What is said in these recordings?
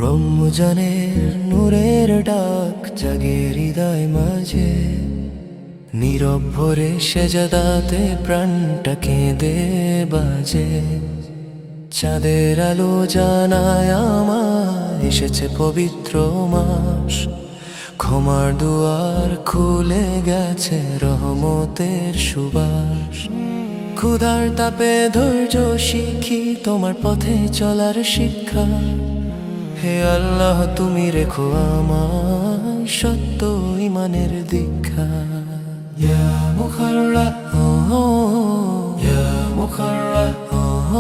রমজানের নূরের ডাক জাগে হৃদয় মাঝে, নীরব ভরে সেজদাতে প্রাণটা কেঁদে বাজে। চাঁদের আলো জানায় আমায় এসেছে পবিত্র মাস, ক্ষমার দুয়ার খুলে গেছে রহমতের সুবাস। ক্ষুধার তাপে ধৈর্য শিখি তোমার পথে চলার শিক্ষা, হে আল্লাহ তুমি রেখো আমায় সত্য ইমানের দীক্ষা। ইয়া মুখাররাহ ইয়া মুখাররাহ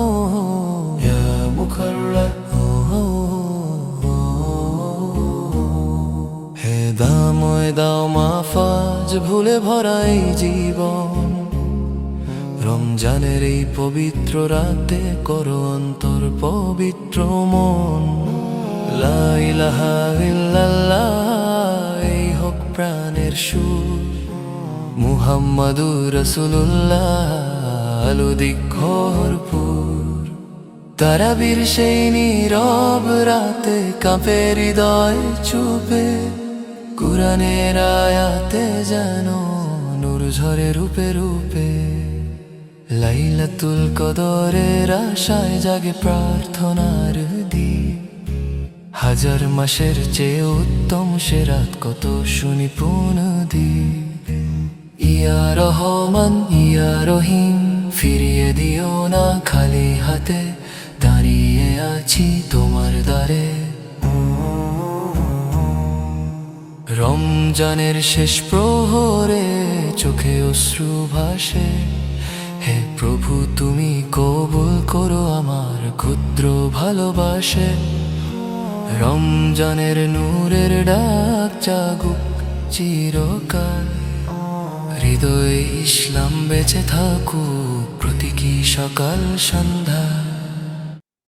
ইয়া মুখাররাহ, হে দাময় দাও মাফাজ ভুলে ভরা এই জীবন। রমজানের এই পবিত্র রাতে করো অন্তর পবিত্র মন। লা ইলাহা ইল্লাল্লাহ এই হোক প্রাণের সুর, মুহাম্মাদুর রাসূলুল্লাহ আলো দিক ভরপুর। তারাবির সেই নীরব রাতে কাঁপে হৃদয় চুপে, কুরআনের আয়াতে যেন নূর ঝরে রূপে রূপে। লাইলাতুল কদরের আশায় জাগে প্রার্থনার দ্বীপ, হাজার মাসের চেয়ে উত্তম সে রাত কত শুনি পুনদীপ। ইয়া রহমান ইয়া রহিম ফিরিয়ে দিও না খালি হাতে, দাঁড়িয়ে আছি তোমার দ্বারে। রমজানের শেষ প্রহরে চোখে অশ্রু ভাসে, হে প্রভু তুমি কবুল করো আমার ক্ষুদ্র ভালোবাসে। রমজানের নূরের ডাক জাগুক চিরকাল, হৃদয়ে ইসলাম বেঁচে থাকুক প্রতীকী সকাল সন্ধ্যা।